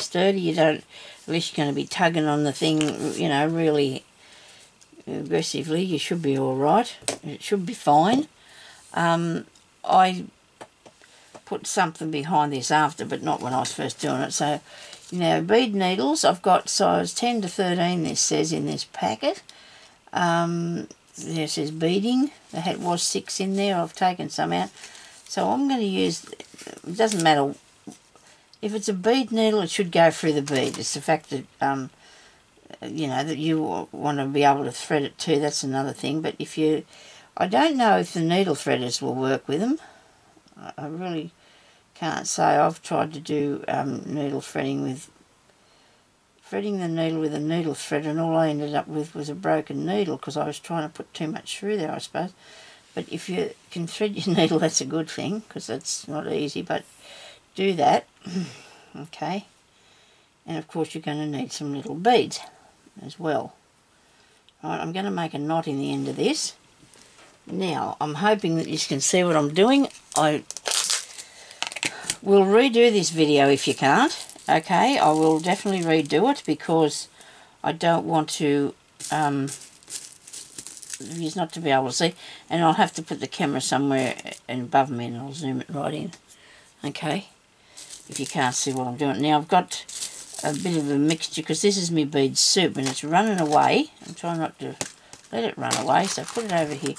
sturdy. You don't, at least you're going to be tugging on the thing, you know, really aggressively. You should be all right. It should be fine. I put something behind this after, but not when I was first doing it. So, you know, bead needles, I've got size 10 to 13, this says in this packet. There it says beading. There was 6 in there. I've taken some out. So I'm going to use, it doesn't matter, if it's a bead needle, it should go through the bead. It's the fact that, you know, that you want to be able to thread it too. That's another thing. But if you, I don't know if the needle threaders will work with them. I really can't say. I've tried to do needle threading with, threading the needle with a needle threader, and all I ended up with was a broken needle because I was trying to put too much through there, I suppose. But if you can thread your needle, that's a good thing, because that's not easy, but do that. Okay. And of course you're going to need some little beads as well. Right, I'm going to make a knot in the end of this. Now, I'm hoping that you can see what I'm doing. I will redo this video if you can't. Okay, I will definitely redo it because I don't want to, you not to be able to see. And I'll have to put the camera somewhere above me and I'll zoom it right in. Okay, if you can't see what I'm doing. Now, I've got a bit of a mixture because this is my bead soup and it's running away. I'm trying not to let it run away, so put it over here.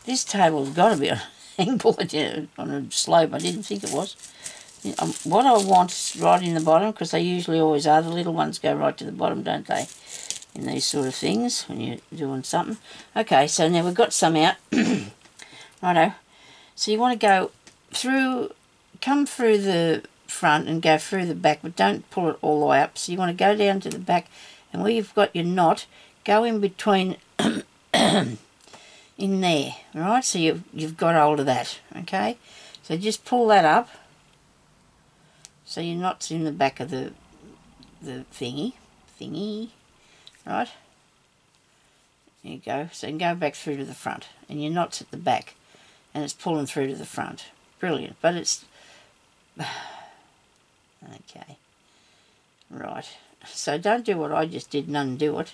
This table's got to be on an angle, on a slope. I didn't think it was. What I want is right in the bottom, because they usually always are. The little ones go right to the bottom, don't they? In these sort of things, when you're doing something. Okay, so now we've got some out. Righto. So you want to go through, come through the front and go through the back, but don't pull it all the way up. So you want to go down to the back, and where you've got your knot, go in between in there, right? So you've got hold of that, okay? So just pull that up. So your knot's in the back of the thingy, right? There you go. So you can go back through to the front, and your knot's at the back, and it's pulling through to the front. Brilliant, but it's okay. Right. So don't do what I just did and undo it.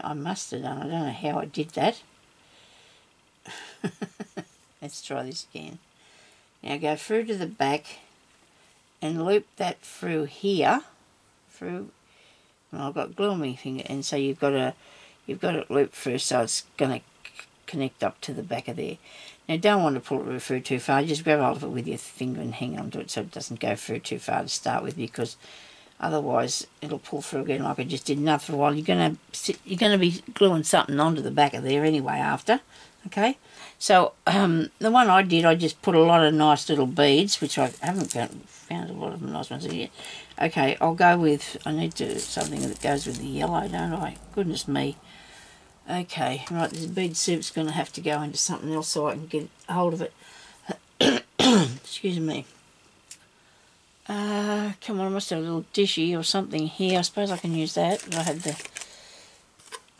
I must have done. I don't know how I did that. Let's try this again. Now go through to the back and loop that through here. Through. Well, I've got glue on my finger, and so you've got it looped through, so it's going to connect up to the back of there. Now don't want to pull it through too far. Just grab hold of it with your finger and hang on to it so it doesn't go through too far to start with, because otherwise it'll pull through again like I just did. And after a while you're going to be gluing something onto the back of there anyway after. Okay, so the one I did, I just put a lot of nice little beads, which I haven't found a lot of nice ones yet. Okay, I'll go with, I need to something that goes with the yellow, don't I? Goodness me. Okay, right, this bead soup's going to have to go into something else so I can get hold of it. Excuse me. Come on, I must have a little dishy or something here. I suppose I can use that. I had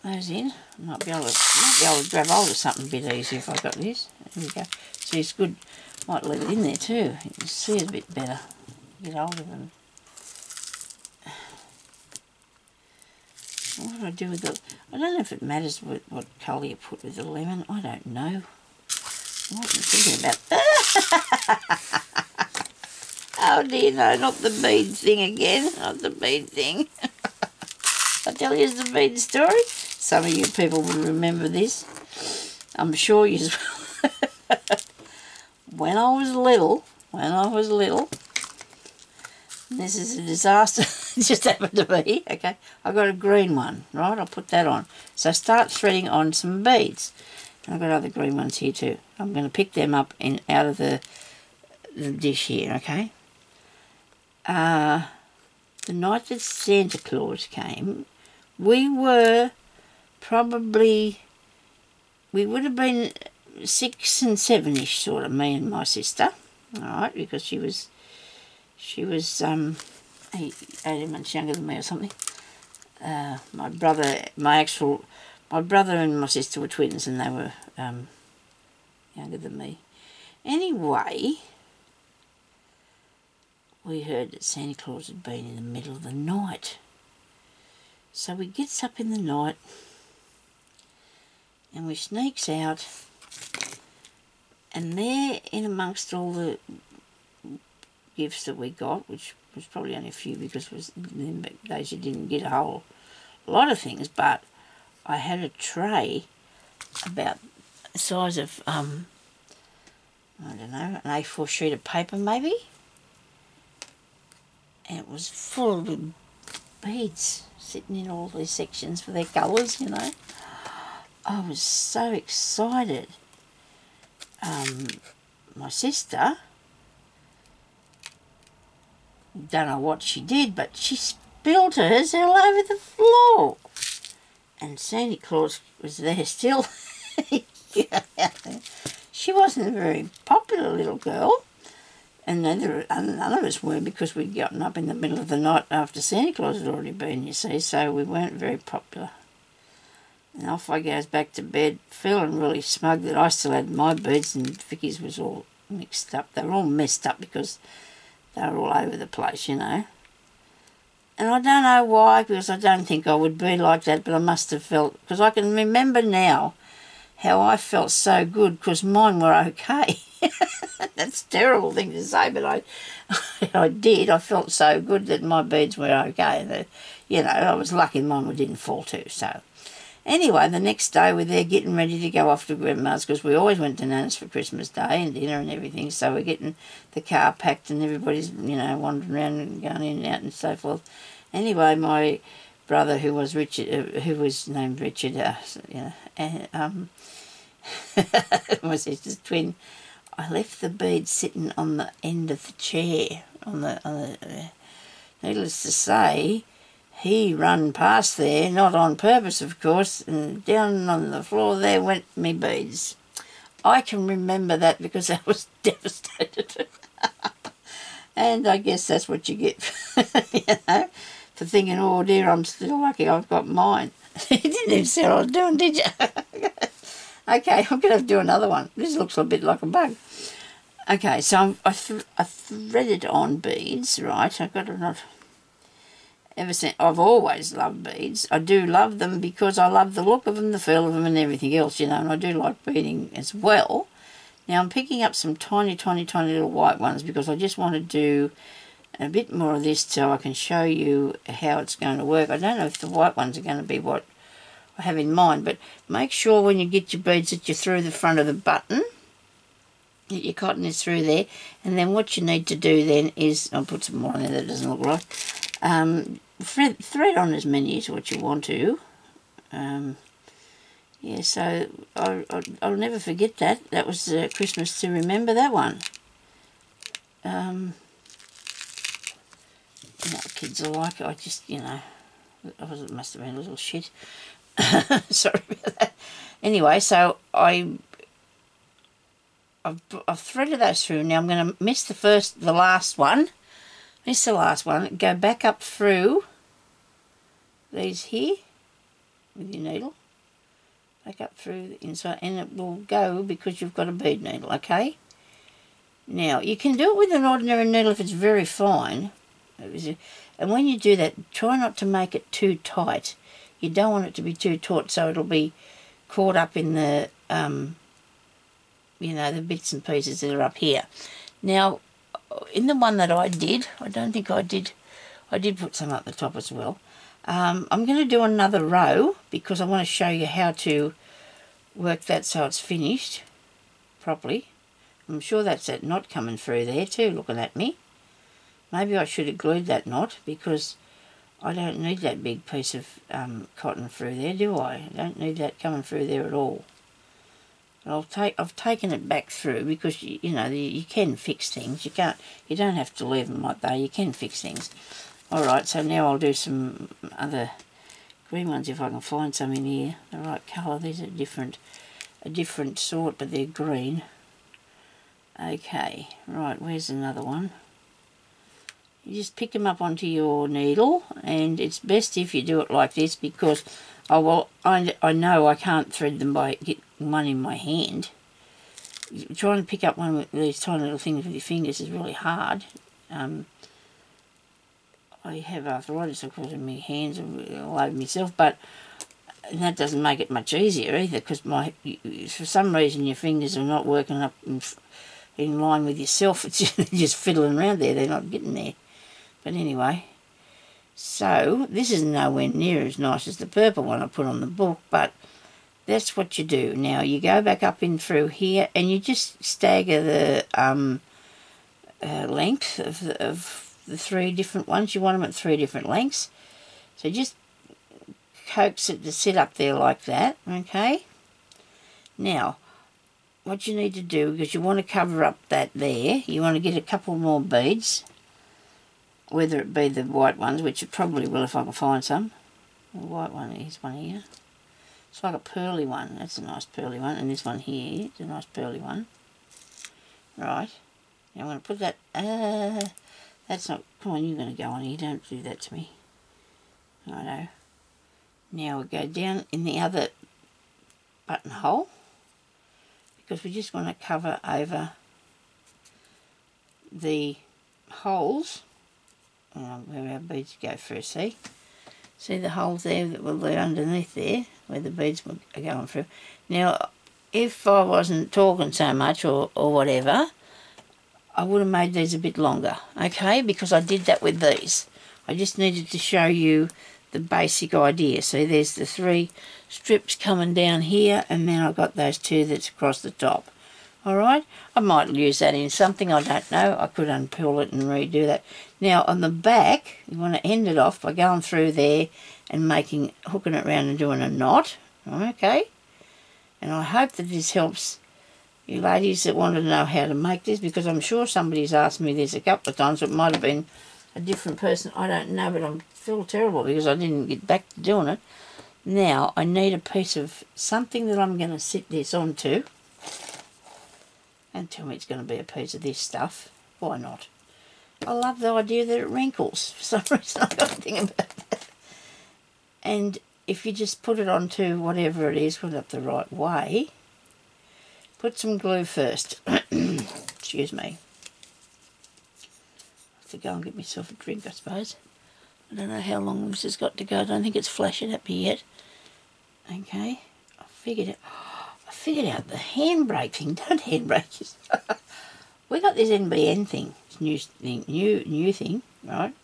those in. I might be able to grab hold of something a bit easier if I got this. There we go. See, it's good. Might leave it in there too. You can see it a bit better. Get hold of them. What do I do with the... I don't know if it matters what colour you put with the lemon. I don't know. What am I thinking about? Oh dear, no, not the bead thing again. Not the bead thing. I'll tell you the bead story. Some of you people will remember this. I'm sure you will. When I was little, this is a disaster. It just happened to be, okay. I got a green one, right? I'll put that on. So start threading on some beads. And I've got other green ones here too. I'm going to pick them up out of the dish here, okay. The night that Santa Claus came, we would have been 6 and 7-ish, sort of, me and my sister, all right, because she was 18 months younger than me or something. My brother and my sister were twins, and they were younger than me. Anyway, we heard that Santa Claus had been in the middle of the night. So we gets up in the night and we sneaks out, and there in amongst all the gifts that we got, which was probably only a few because it was in the days you didn't get a whole lot of things, but I had a tray about the size of, I don't know, an A4 sheet of paper maybe, and it was full of beads sitting in all these sections for their colours, you know. I was so excited. My sister, don't know what she did, but she spilled hers all over the floor. And Santa Claus was there still. She wasn't a very popular little girl, and none of us were, because we'd gotten up in the middle of the night after Santa Claus had already been, you see, so we weren't very popular. And off I goes back to bed, feeling really smug that I still had my beads and Vicky's was all mixed up. They were all messed up because they were all over the place, you know. And I don't know why, because I don't think I would be like that, but I must have felt, because I can remember now how I felt so good because mine were okay. That's a terrible thing to say, but I did. I felt so good that my beads were okay. That, you know, I was lucky mine didn't fall too. So anyway, the next day we're there getting ready to go off to Grandma's, because we always went to Nana's for Christmas Day and dinner and everything. So we're getting the car packed and everybody's, you know, wandering around and going in and out and so forth. Anyway, my brother, who was Richard, who was named Richard, you know, my sister's twin, I left the beads sitting on the end of the chair. Needless to say, he run past there, not on purpose, of course, and down on the floor there went me beads. I can remember that because I was devastated. And I guess that's what you get, you know, for thinking, oh dear, I'm still lucky I've got mine. You didn't even see what I was doing, did you? Okay, I'm going to do another one. This looks a bit like a bug. Okay, so I threaded on beads, right? I've got to not... Ever since, I've always loved beads. I do love them because I love the look of them, the feel of them and everything else, you know, and I do like beading as well. Now I'm picking up some tiny little white ones because I just want to do a bit more of this so I can show you how it's going to work. I don't know if the white ones are going to be what I have in mind, but make sure when you get your beads that you're through the front of the button, that your cotton is through there, and then what you need to do then is, I'll put some more on there that doesn't look right, thread on as many as what you want to. Yeah, so I'll never forget that. That was Christmas to remember, that one. You know, kids are like, I just, you know, I must have been a little shit. Sorry about that. Anyway, so I've threaded those through. Now I'm going to miss the last one, go back up through these here with your needle, back up through the inside, and it will go because you've got a bead needle, okay? Now, you can do it with an ordinary needle if it's very fine, and when you do that, try not to make it too tight. You don't want it to be too taut, so it'll be caught up in the, you know, the bits and pieces that are up here. Now, in the one that I did, I don't think I did put some up the top as well. I'm going to do another row because I want to show you how to work that so it's finished properly. I'm sure that's that knot coming through there too, looking at me. Maybe I should have glued that knot because I don't need that big piece of cotton through there, do I? I don't need that coming through there at all. I've taken it back through because you know you can fix things. You don't have to leave them like that. You can fix things. All right, so now I'll do some other green ones if I can find some in here. The right colour. These are a different sort, but they're green. Okay, right. Where's another one? You just pick them up onto your needle, and it's best if you do it like this because I know I can't thread them by get one in my hand. Trying to pick up one with these tiny little things with your fingers is really hard. I have arthritis, of course, in my hands all over myself, but that doesn't make it much easier either, because for some reason your fingers are not working up in line with yourself. It's just fiddling around there. They're not getting there. But anyway, so this is nowhere near as nice as the purple one I put on the book, but that's what you do. Now you go back up in through here and you just stagger the length of the 3 different ones. You want them at 3 different lengths. So just coax it to sit up there like that, okay? Now, what you need to do, because you want to cover up that there, you want to get a couple more beads, whether it be the white ones, which it probably will if I can find some. The white one, here's one here. It's like a pearly one. That's a nice pearly one. And this one here is a nice pearly one. Right. Now I'm going to put that... that's not... Come on, you're going to go on here. Don't do that to me. Righto. Now we'll go down in the other buttonhole, because we just want to cover over the holes where our beads go through. See the holes there that were there underneath there, where the beads are going through. Now, if I wasn't talking so much or whatever, I would have made these a bit longer, okay? Because I did that with these. I just needed to show you the basic idea. See, there's the 3 strips coming down here, and then I've got those 2 that's across the top. Alright, I might use that in something, I don't know. I could unpull it and redo that. Now on the back, you want to end it off by going through there and hooking it around and doing a knot. Okay, and I hope that this helps you ladies that want to know how to make this, because I'm sure somebody's asked me this a couple of times. It might have been a different person, I don't know, but I feel terrible because I didn't get back to doing it. Now I need a piece of something that I'm going to sit this onto. And tell me it's going to be a piece of this stuff. Why not? I love the idea that it wrinkles. For some reason I got to think about that. And if you just put it onto whatever it is, put it up the right way. Put some glue first. Excuse me. I have to go and get myself a drink, I suppose. I don't know how long this has got to go. I don't think it's flashing at me yet. Okay. I figured out the handbrake thing. Don't handbrake yourself. We got this NBN thing, new thing, right?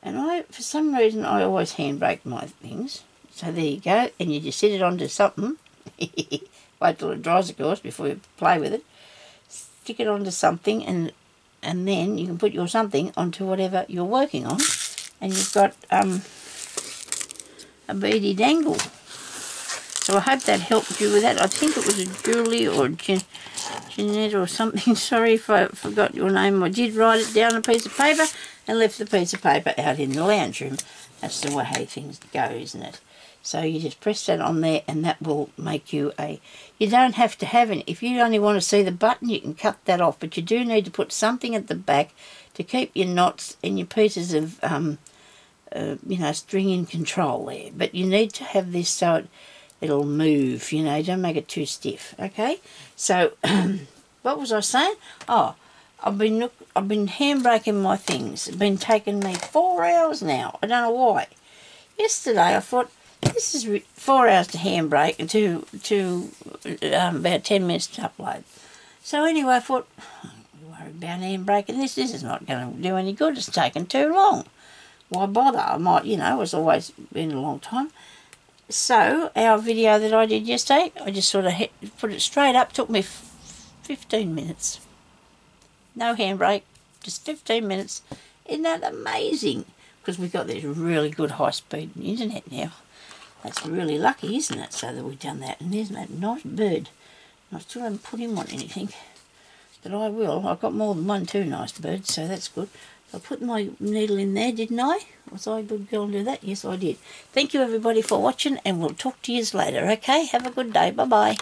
And for some reason, I always handbrake my things. So there you go, and you just sit it onto something. Wait till it dries, of course, before you play with it. Stick it onto something, and then you can put your something onto whatever you're working on, and you've got a beady dangle. So I hope that helped you with that. I think it was a Julie or Jeanette or something. Sorry if I forgot your name. I did write it down on a piece of paper and left the piece of paper out in the lounge room. That's the way things go, isn't it? So you just press that on there, and that will make you a... You don't have to have it. If you only want to see the button, you can cut that off. But you do need to put something at the back to keep your knots and your pieces of, string in control there. But you need to have this so it'll move, don't make it too stiff, okay? So, what was I saying? Oh, I've been handbraking my things. It's been taking me 4 hours now. I don't know why. Yesterday I thought, this is 4 hours to handbrake and to about 10 minutes to upload. So anyway, I thought, I'm worried about handbraking this. This is not going to do any good. It's taken too long. Why bother? I might, it's always been a long time. So, our video that I did yesterday, I just sort of put it straight up. Took me 15 minutes. No handbrake, just 15 minutes. Isn't that amazing? Because we've got this really good high-speed internet now. That's really lucky, isn't it? So that we've done that. And there's that nice bird. I still haven't put him on anything. But I will. I've got more than 1, 2 nice birds, so that's good. I put my needle in there, didn't I? Was I a good girl and do that? Yes, I did. Thank you, everybody, for watching, and we'll talk to you later, okay? Have a good day. Bye-bye.